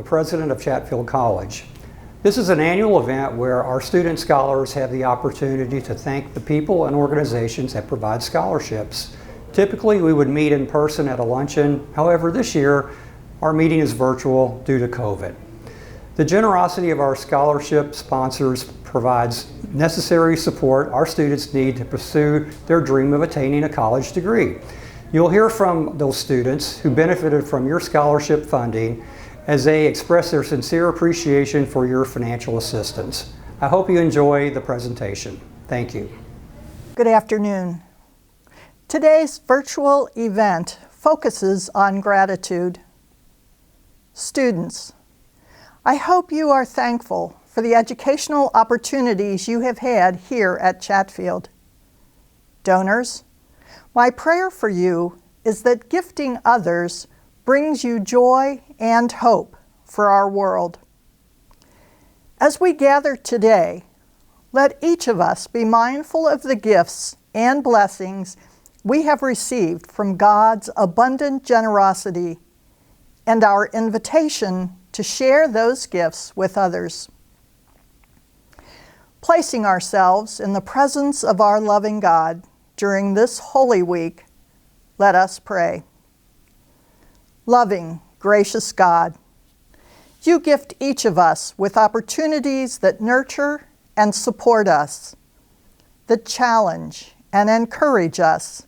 president of Chatfield College. This is an annual event where our student scholars have the opportunity to thank the people and organizations that provide scholarships. Typically, we would meet in person at a luncheon. However, this year, our meeting is virtual due to COVID. The generosity of our scholarship sponsors provides necessary support our students need to pursue their dream of attaining a college degree. You'll hear from those students who benefited from your scholarship funding as they express their sincere appreciation for your financial assistance. I hope you enjoy the presentation. Thank you. Good afternoon. Today's virtual event focuses on gratitude. Students, I hope you are thankful for the educational opportunities you have had here at Chatfield. Donors, my prayer for you is that gifting others brings you joy and hope for our world. As we gather today, let each of us be mindful of the gifts and blessings we have received from God's abundant generosity and our invitation to share those gifts with others. Placing ourselves in the presence of our loving God during this Holy Week, let us pray. Loving, gracious God, you gift each of us with opportunities that nurture and support us, that challenge and encourage us,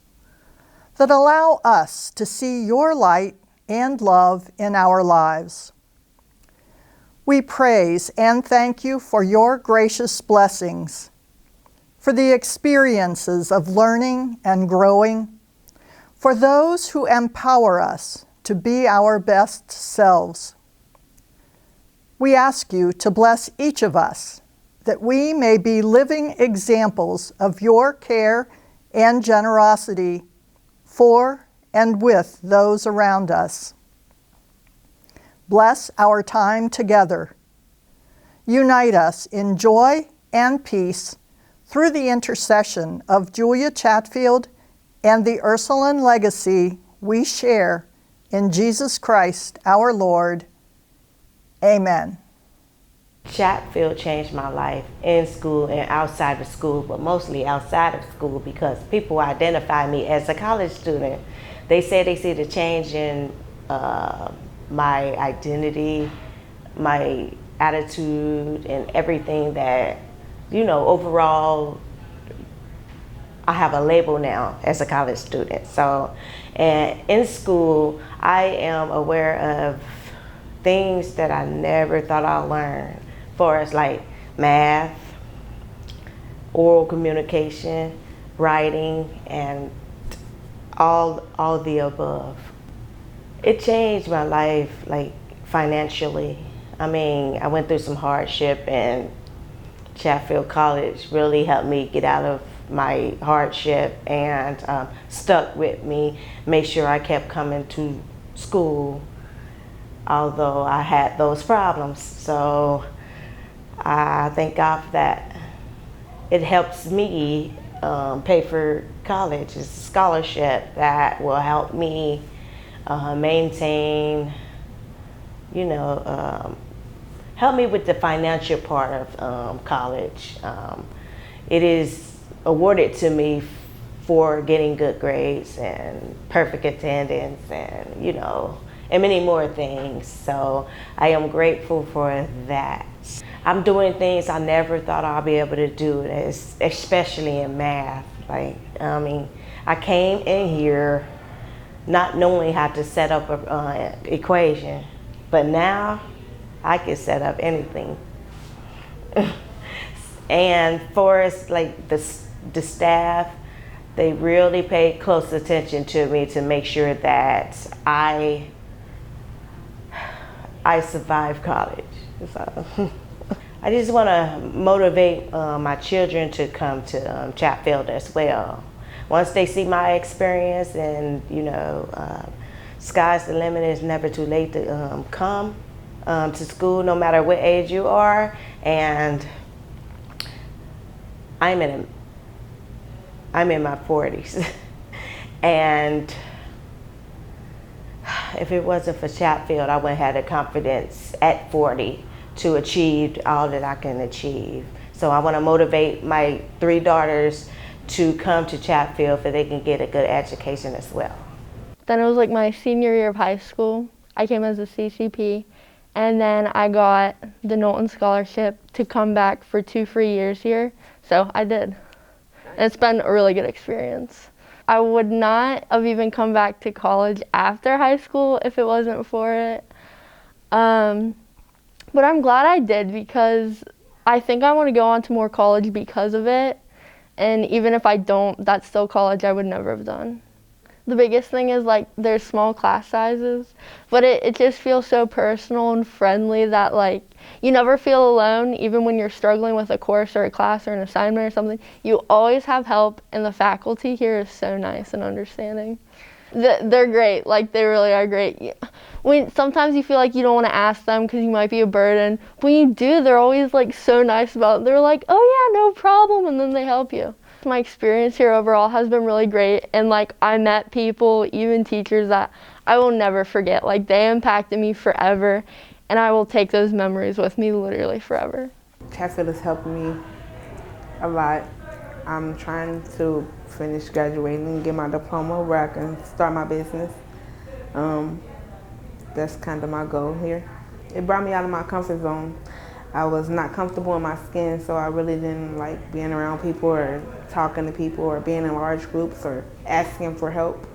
that allow us to see your light and love in our lives. We praise and thank you for your gracious blessings, for the experiences of learning and growing, for those who empower us to be our best selves. We ask you to bless each of us, that we may be living examples of your care and generosity for and with those around us. Bless our time together. Unite us in joy and peace through the intercession of Julia Chatfield and the Ursuline legacy we share in Jesus Christ our Lord. Amen. Chatfield changed my life in school and outside of school, but mostly outside of school because people identify me as a college student. They say they see the change in my identity, my attitude, and everything that, overall, I have a label now as a college student. So, and in school, I am aware of things that I never thought I'd learn, for as like math, oral communication, writing, and all the above. It changed my life, like financially. I mean, I went through some hardship, and Chatfield College really helped me get out of my hardship and stuck with me, made sure I kept coming to school, although I had those problems. So I thank God for that. It helps me pay for college. It's a scholarship that will help me maintain, help me with the financial part of college. It is awarded to me for getting good grades and perfect attendance and, and many more things. So I am grateful for that. I'm doing things I never thought I'd be able to do, especially in math. I came in here not knowing how to set up an equation, but now I can set up anything. And for us, like the staff, they really paid close attention to me to make sure that I survived college. So I just want to motivate my children to come to Chatfield as well. Once they see my experience, and sky's the limit. It's never too late to come to school, no matter what age you are. And I'm in my 40s, and if it wasn't for Chatfield, I wouldn't have the confidence at 40 to achieve all that I can achieve. So I want to motivate my 3 daughters to come to Chatfield so they can get a good education as well. Then it was like my senior year of high school. I came as a CCP, and then I got the Knowlton Scholarship to come back for 2 free years here. So I did. And it's been a really good experience. I would not have even come back to college after high school if it wasn't for it. But I'm glad I did, because I think I want to go on to more college because of it. And even if I don't, that's still college I would never have done. The biggest thing is like there's small class sizes, but it just feels so personal and friendly that like you never feel alone, even when you're struggling with a course or a class or an assignment or something. You always have help, and the faculty here is so nice and understanding. They're great, like they really are great. Sometimes you feel like you don't want to ask them because you might be a burden. When you do, they're always like so nice about it. They're like, oh yeah, no problem, and then they help you. My experience here overall has been really great, and like I met people, even teachers, that I will never forget. Like they impacted me forever, and I will take those memories with me literally forever. Chatfield has helped me a lot. I'm trying to finish graduating and get my diploma where I can start my business. That's kind of my goal here. It brought me out of my comfort zone. I was not comfortable in my skin, so I really didn't like being around people or talking to people or being in large groups or asking for help.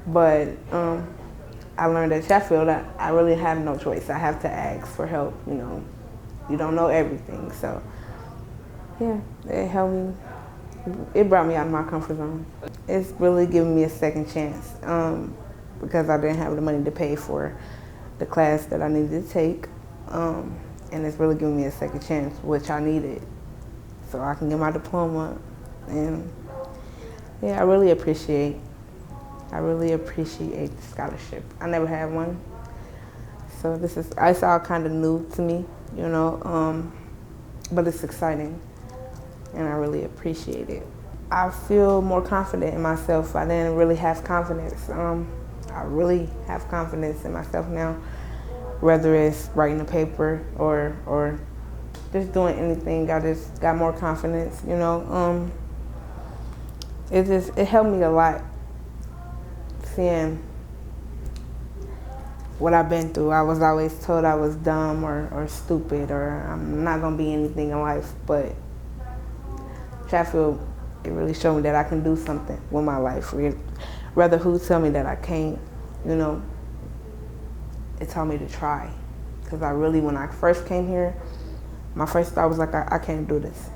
But I learned at Chatfield that I really have no choice. I have to ask for help, you know. You don't know everything, so yeah, it helped me. It brought me out of my comfort zone. It's really given me a second chance because I didn't have the money to pay for the class that I needed to take. And it's really giving me a second chance, which I needed, so I can get my diploma. And yeah, I really appreciate the scholarship. I never had one, so it's all kind of new to me, you know, but it's exciting, and I really appreciate it. I feel more confident in myself. I didn't really have confidence. I really have confidence in myself now. Whether it's writing a paper or just doing anything, I just got more confidence, you know. It helped me a lot seeing what I've been through. I was always told I was dumb or stupid or I'm not gonna be anything in life, but Chatfield, it really showed me that I can do something with my life. Rather who tell me that I can't, you know. It taught me to try, because when I first came here, my first thought was like, I can't do this.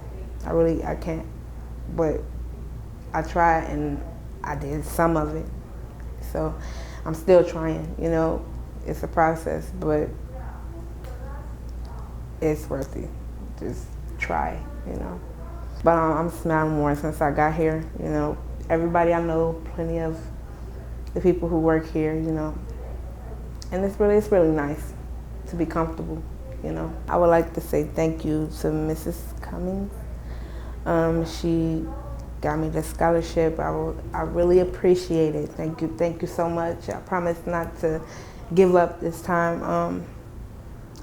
I can't. But I tried and I did some of it. So I'm still trying, you know. It's a process, but it's worth it. Just try, you know. But I'm smiling more since I got here, you know. Everybody I know, plenty of the people who work here, you know. And it's really nice to be comfortable, you know. I would like to say thank you to Mrs. Cummings. She got me the scholarship. I really appreciate it. Thank you so much. I promise not to give up this time.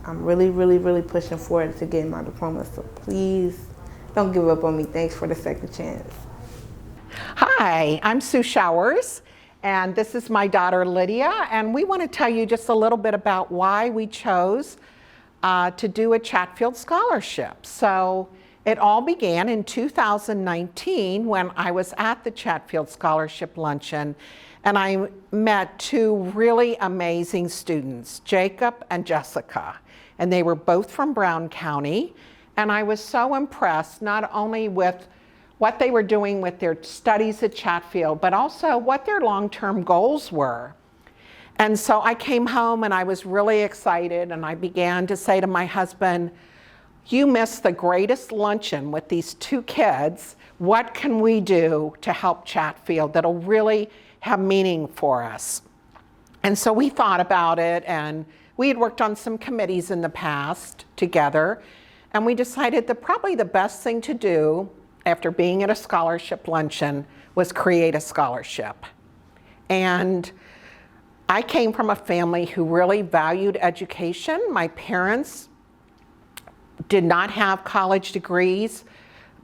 I'm really pushing forward to getting my diploma, so please don't give up on me. Thanks for the second chance. Hi, I'm Sue Showers. And this is my daughter, Lydia, and we want to tell you just a little bit about why we chose to do a Chatfield Scholarship. So it all began in 2019 when I was at the Chatfield Scholarship Luncheon, and I met 2 really amazing students, Jacob and Jessica, and they were both from Brown County, and I was so impressed not only with what they were doing with their studies at Chatfield, but also what their long-term goals were. And so I came home and I was really excited, and I began to say to my husband, you missed the greatest luncheon with these 2 kids. What can we do to help Chatfield that'll really have meaning for us? And so we thought about it, and we had worked on some committees in the past together, and we decided that probably the best thing to do after being at a scholarship luncheon was create a scholarship. And I came from a family who really valued education. My parents did not have college degrees,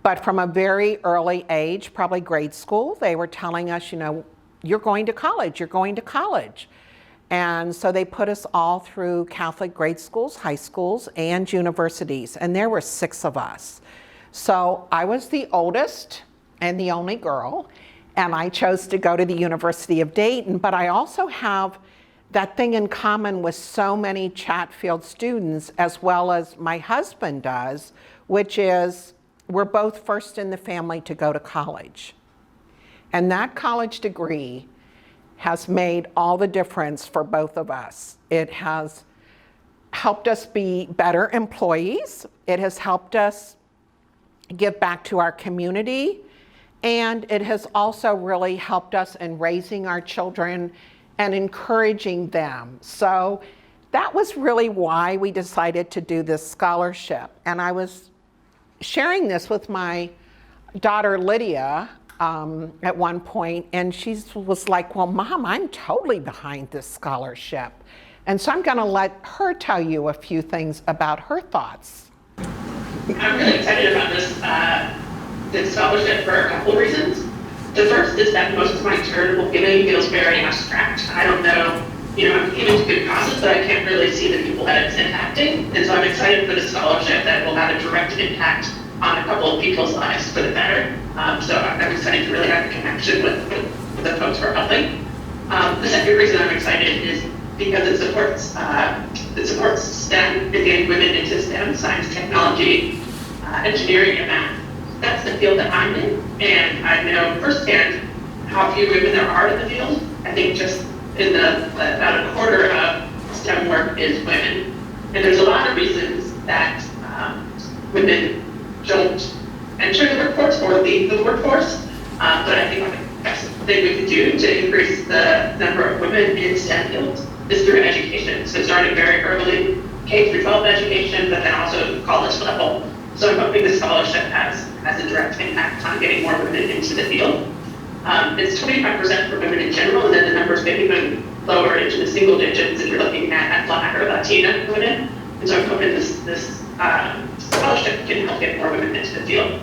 but from a very early age, probably grade school, they were telling us, you know, you're going to college, you're going to college. And so they put us all through Catholic grade schools, high schools, and universities, and there were 6 of us. So I was the oldest and the only girl, and I chose to go to the University of Dayton, but I also have that thing in common with so many Chatfield students, as well as my husband does, which is we're both first in the family to go to college. And that college degree has made all the difference for both of us. It has helped us be better employees. It has helped us give back to our community. And it has also really helped us in raising our children and encouraging them. So that was really why we decided to do this scholarship. And I was sharing this with my daughter Lydia at one point, and she was like, well, Mom, I'm totally behind this scholarship. And so I'm gonna let her tell you a few things about her thoughts. I'm really excited about this scholarship for a couple reasons. The first is that most of my charitable giving feels very abstract. I don't know, I'm giving to good causes, but I can't really see the people that it's impacting. And so I'm excited for the scholarship that will have a direct impact on a couple of people's lives for the better. So I'm excited to really have a connection with the folks who are helping. The second reason I'm excited is because it supports STEM, getting women into STEM, science, technology, engineering, and math. That's the field that I'm in, and I know firsthand how few women there are in the field. I think just in about a quarter of STEM work is women, and there's a lot of reasons that women don't enter the workforce or leave the workforce, but I think the best thing we can do to increase the number of women in STEM fields is through education. So starting very early, K-12 education, but then also college level. So I'm hoping the scholarship has a direct impact on getting more women into the field. It's 25% for women in general, and then the numbers get even lower into the single digits if you're looking at Black or Latina women. And so I'm hoping this scholarship can help get more women into the field.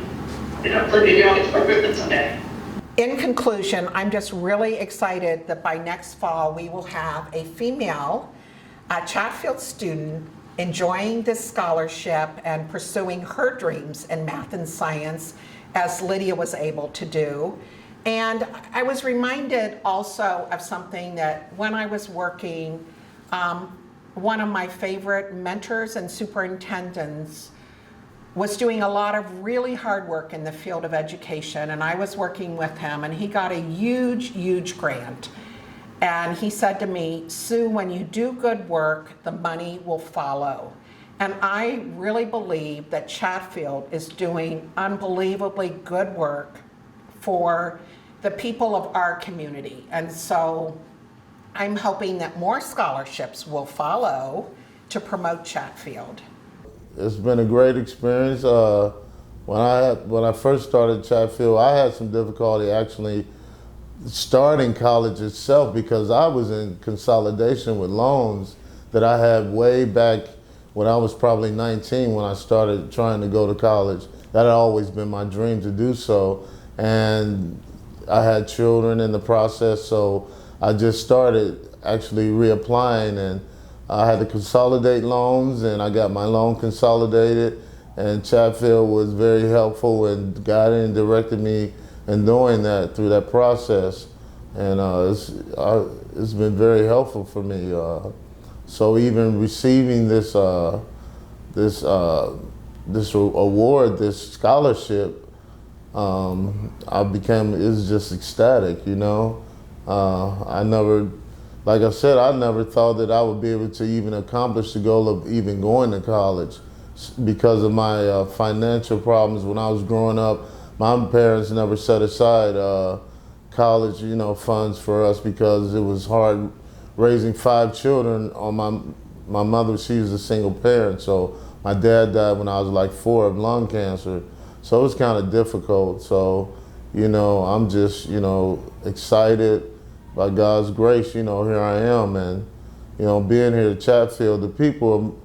And hopefully maybe I'll get to work with them someday. In conclusion, I'm just really excited that by next fall we will have a female Chatfield student enjoying this scholarship and pursuing her dreams in math and science, as Lydia was able to do. And I was reminded also of something that when I was working, one of my favorite mentors and superintendents was doing a lot of really hard work in the field of education, and I was working with him, and he got a huge, huge grant. And he said to me, Sue, when you do good work, the money will follow. And I really believe that Chatfield is doing unbelievably good work for the people of our community. And so I'm hoping that more scholarships will follow to promote Chatfield. It's been a great experience. When I first started Chatfield, I had some difficulty actually starting college itself because I was in consolidation with loans that I had way back when I was probably 19 when I started trying to go to college. That had always been my dream to do so. And I had children in the process, so I just started actually reapplying, and I had to consolidate loans, and I got my loan consolidated, and Chatfield was very helpful and guided and directed me in doing that through that process. And it's been very helpful for me. So even receiving this award, this scholarship, it's just ecstatic, I never, like I said, I never thought that I would be able to even accomplish the goal of even going to college because of my financial problems when I was growing up. My parents never set aside college, funds for us because it was hard raising 5 children on my mother. She was a single parent, so my dad died when I was like 4 of lung cancer. So it was kind of difficult. So, I'm just, excited by God's grace, you know, here I am. And, you know, being here at Chatfield, the people,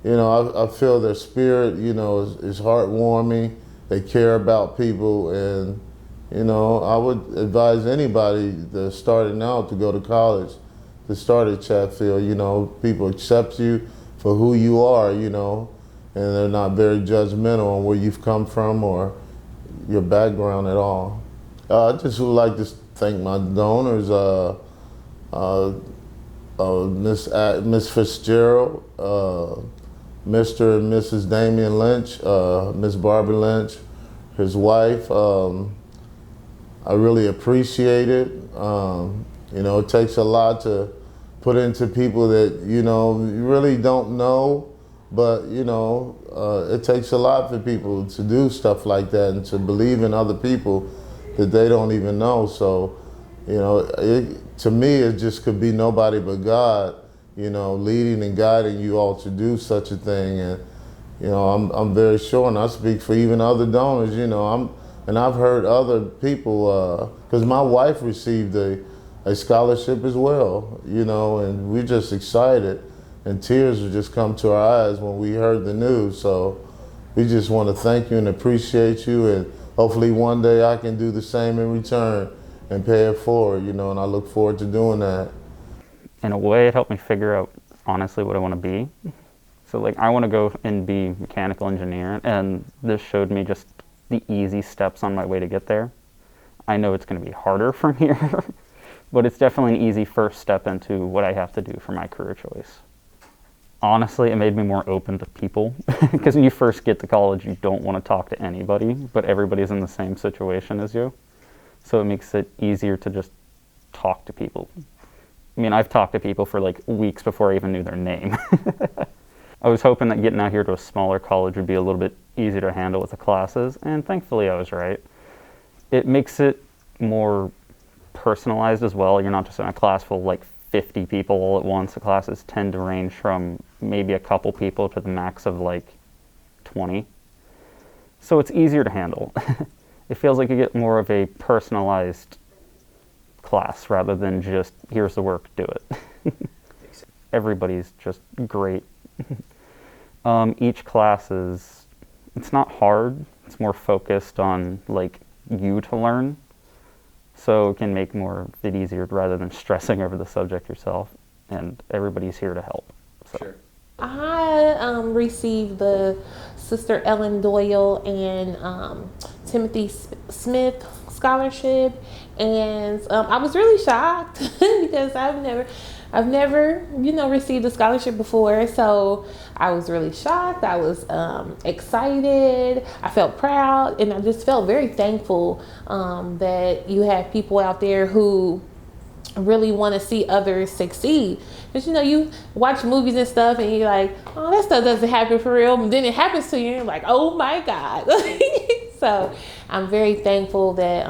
you know, I feel their spirit, you know, is heartwarming. They care about people. And, you know, I would advise anybody that's starting out to go to college to start at Chatfield. You know, people accept you for who you are, you know, and they're not very judgmental on where you've come from or your background at all. I just would like to thank my donors, Miss Fitzgerald, Mr. and Mrs. Damian Lynch, Miss Barbara Lynch, his wife. I really appreciate it. You know, it takes a lot to put into people that, you know, you really don't know, but, you know, it takes a lot for people to do stuff like that and to believe in other people that they don't even know. So, you know, to me, it just could be nobody but God, you know, leading and guiding you all to do such a thing. And, you know, I'm very sure, and I speak for even other donors, you know, and I've heard other people, because my wife received a scholarship as well, you know, and we're just excited, and tears would just come to our eyes when we heard the news. So we just want to thank you and appreciate you, and hopefully one day I can do the same in return and pay it forward, you know, and I look forward to doing that. In a way, it helped me figure out, honestly, what I want to be. So, like, I want to go and be mechanical engineer, and this showed me just the easy steps on my way to get there. I know it's going to be harder from here, but it's definitely an easy first step into what I have to do for my career choice. Honestly, it made me more open to people, because when you first get to college, you don't want to talk to anybody, but everybody's in the same situation as you. So it makes it easier to just talk to people. I mean, I've talked to people for like weeks before I even knew their name. I was hoping that getting out here to a smaller college would be a little bit easier to handle with the classes, and thankfully I was right. It makes it more personalized as well. You're not just in a class full of like 50 people all at once. The classes tend to range from maybe a couple people to the max of like 20. So it's easier to handle. It feels like you get more of a personalized class rather than just, here's the work, do it. Everybody's just great. Each class it's not hard, it's more focused on like you to learn. So it can make more of it easier rather than stressing over the subject yourself. And everybody's here to help. So. Sure. I received the Sister Ellen Doyle and Timothy Smith scholarship, and I was really shocked because I've never, you know, received a scholarship before. So I was really shocked. I was excited. I felt proud, and I just felt very thankful that you have people out there who really want to see others succeed. Because, you know, you watch movies and stuff and you're like, oh, that stuff doesn't happen for real. But then it happens to you and you're like, oh my God. So I'm very thankful that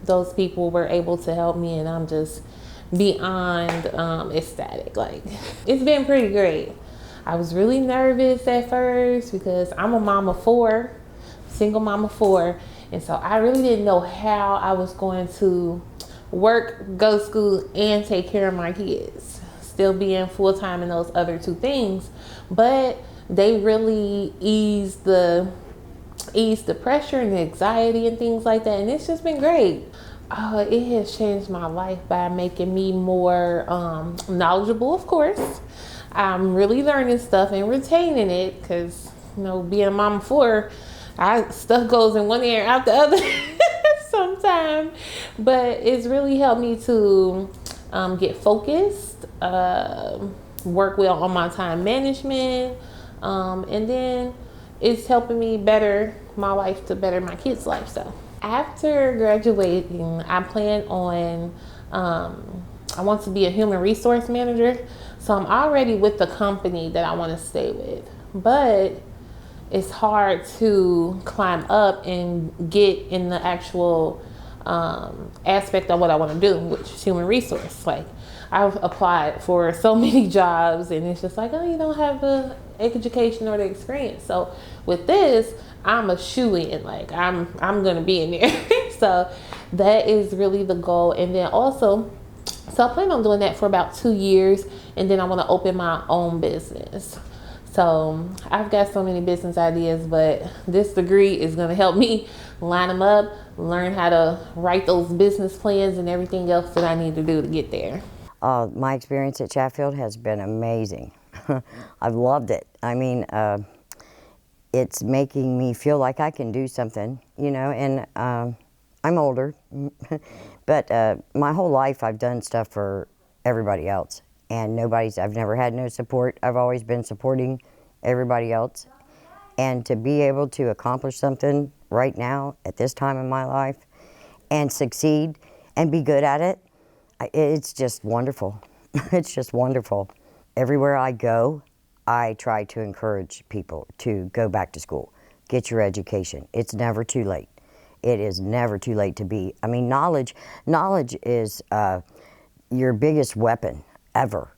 those people were able to help me, and I'm just beyond ecstatic. Like, it's been pretty great. I was really nervous at first because I'm a mom of 4, single mom of 4. And so I really didn't know how I was going to work, go to school, and take care of my kids, still being full-time in those other 2 things. But they really eased the pressure and the anxiety and things like that, and it's just been great. It has changed my life by making me more knowledgeable, of course. I'm really learning stuff and retaining it because, you know, being a mom of 4, stuff goes in one ear out the other sometimes. But it's really helped me to get focused, work well on my time management, and then it's helping me better my life to better my kids' life. So after graduating, I plan on, I want to be a human resource manager. So I'm already with the company that I want to stay with, but it's hard to climb up and get in the actual aspect of what I want to do, which is human resource. Like, I've applied for so many jobs and it's just like, oh, you don't have the education or the experience. So with this, I'm a shoo-in. Like, I'm gonna be in there. So that is really the goal. And then also So I plan on doing that for about 2 years, and then I want to open my own business. So I've got so many business ideas, but this degree is going to help me line them up, learn how to write those business plans and everything else that I need to do to get there. My experience at Chatfield has been amazing. I've loved it. I mean, it's making me feel like I can do something, you know, and I'm older, but my whole life I've done stuff for everybody else, and I've never had no support. I've always been supporting everybody else, and to be able to accomplish something right now at this time in my life and succeed and be good at it, it's just wonderful. It's just wonderful. Everywhere I go, I try to encourage people to go back to school, get your education. It's never too late. It is never too late to be. I mean, knowledge is your biggest weapon ever.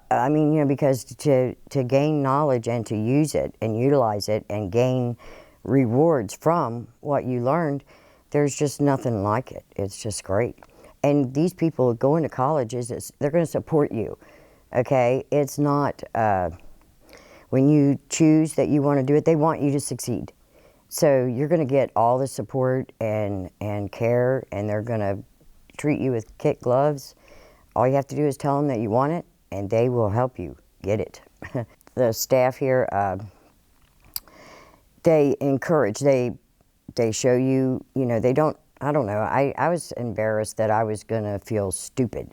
I mean, you know, because to gain knowledge and to use it and utilize it and gain rewards from what you learned, there's just nothing like it. It's just great. And these people going to college, they're going to support you, okay? It's not, when you choose that you want to do it, they want you to succeed. So you're going to get all the support and care, and they're going to treat you with kid gloves. All you have to do is tell them that you want it, and they will help you get it. The staff here, they encourage, they show you, you know, they don't, I don't know, I was embarrassed that I was going to feel stupid,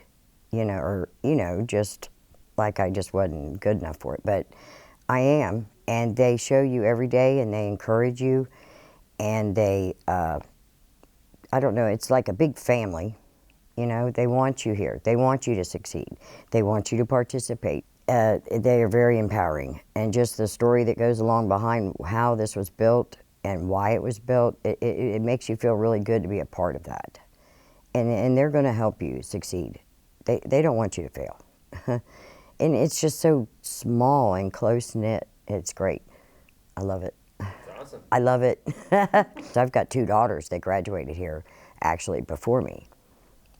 you know, or, you know, just like I just wasn't good enough for it. But I am, and they show you every day, and they encourage you, and they, I don't know, it's like a big family, you know. They want you here. They want you to succeed. They want you to participate. They are very empowering, and just the story that goes along behind how this was built and why it was built, it makes you feel really good to be a part of that. And they're going to help you succeed. They don't want you to fail. And it's just so small and close-knit. It's great. I love it. That's awesome. I love it. I've got 2 daughters that graduated here actually before me.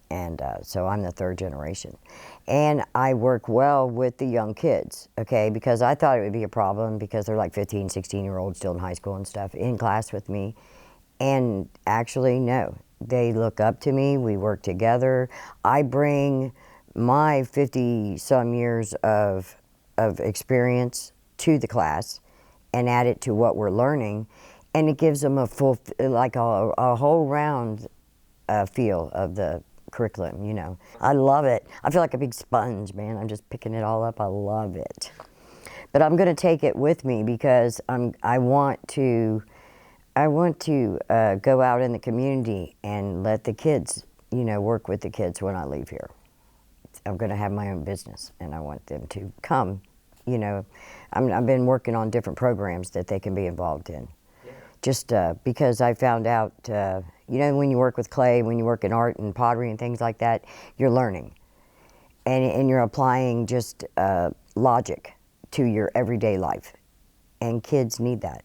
And so I'm the 3rd generation. And I work well with the young kids, okay, because I thought it would be a problem because they're like 15, 16-year-olds still in high school and stuff in class with me. And actually, no, they look up to me. We work together. I bring my 50-some years of experience to the class and add it to what we're learning, and it gives them a full, like a whole round feel of the curriculum, you know. I love it. I feel like a big sponge, man. I'm just picking it all up. I love it. But I'm going to take it with me because I want to go out in the community and let the kids, you know, work with the kids when I leave here. I'm going to have my own business, and I want them to come, you know. I've been working on different programs that they can be involved in. Yeah. Just because I found out, you know, when you work with clay, when you work in art and pottery and things like that, you're learning. And you're applying just logic to your everyday life. And kids need that.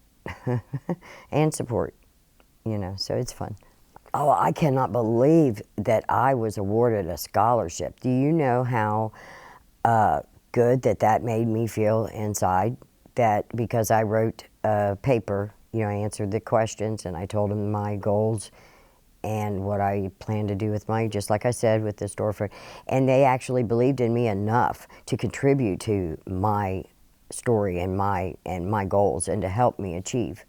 And support, you know, so it's fun. Oh, I cannot believe that I was awarded a scholarship. Do you know how good that made me feel inside? That because I wrote a paper, you know, I answered the questions and I told them my goals and what I plan to do with my, just like I said, with the storefront. And they actually believed in me enough to contribute to my story and my goals and to help me achieve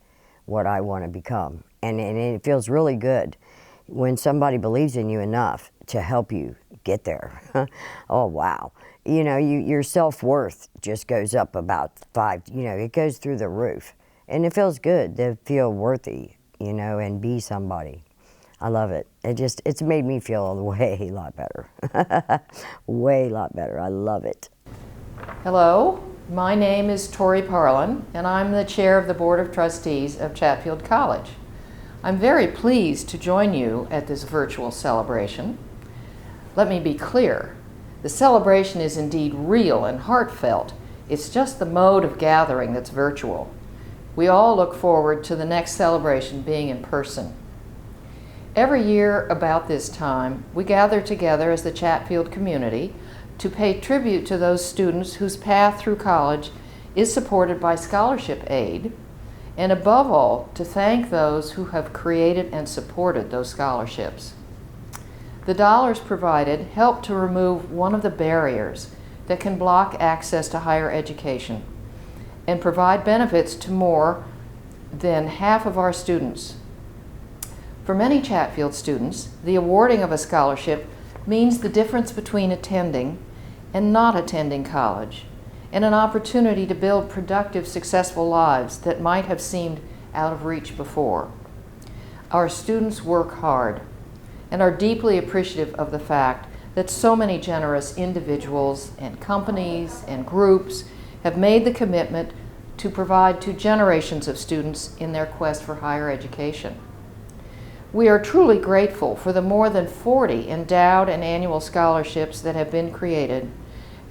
what I want to become. And it feels really good when somebody believes in you enough to help you get there. Oh, wow. You know, your self-worth just goes up about 5, you know, it goes through the roof. And it feels good to feel worthy, you know, and be somebody. I love it. It's made me feel a way lot better. Way lot better. I love it. Hello, my name is Tori Parlin, and I'm the chair of the Board of Trustees of Chatfield College. I'm very pleased to join you at this virtual celebration. Let me be clear. The celebration is indeed real and heartfelt. It's just the mode of gathering that's virtual. We all look forward to the next celebration being in person. Every year about this time, we gather together as the Chatfield community to pay tribute to those students whose path through college is supported by scholarship aid, and above all, to thank those who have created and supported those scholarships. The dollars provided help to remove one of the barriers that can block access to higher education and provide benefits to more than half of our students. For many Chatfield students, the awarding of a scholarship means the difference between attending and not attending college, and an opportunity to build productive, successful lives that might have seemed out of reach before. Our students work hard and are deeply appreciative of the fact that so many generous individuals and companies and groups have made the commitment to provide to generations of students in their quest for higher education. We are truly grateful for the more than 40 endowed and annual scholarships that have been created.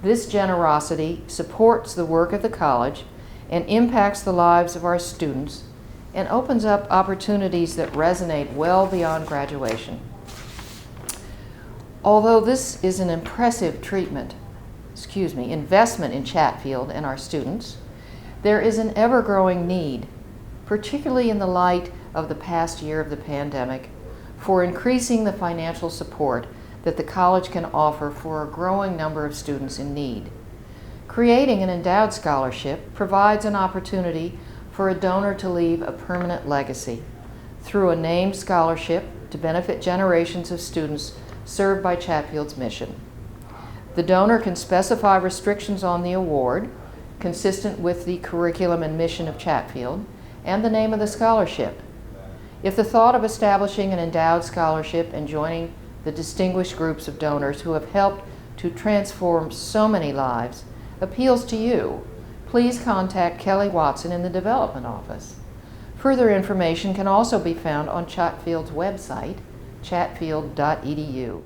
This generosity supports the work of the college and impacts the lives of our students and opens up opportunities that resonate well beyond graduation. Although this is an impressive investment in Chatfield and our students, there is an ever-growing need, particularly in the light of the past year of the pandemic, for increasing the financial support that the college can offer for a growing number of students in need. Creating an endowed scholarship provides an opportunity for a donor to leave a permanent legacy through a named scholarship to benefit generations of students served by Chatfield's mission. The donor can specify restrictions on the award, consistent with the curriculum and mission of Chatfield, and the name of the scholarship. If the thought of establishing an endowed scholarship and joining the distinguished groups of donors who have helped to transform so many lives appeals to you, please contact Kelly Watson in the Development Office. Further information can also be found on Chatfield's website, chatfield.edu.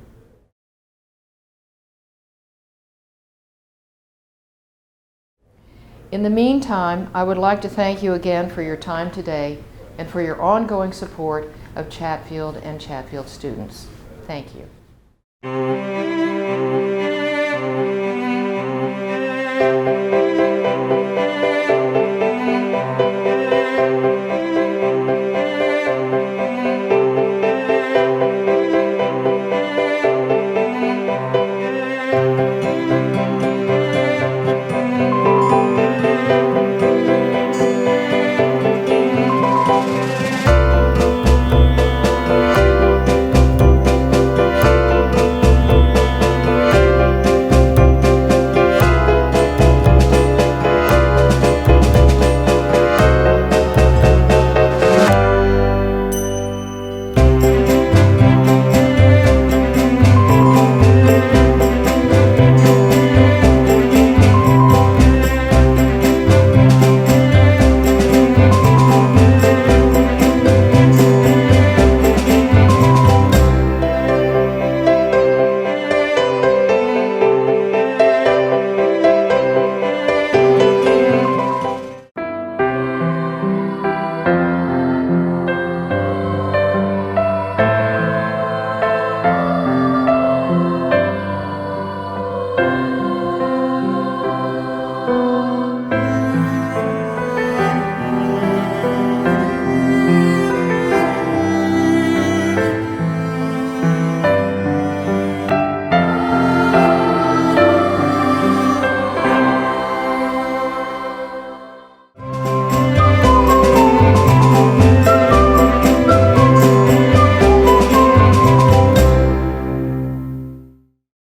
In the meantime, I would like to thank you again for your time today and for your ongoing support of Chatfield and Chatfield students. Thank you.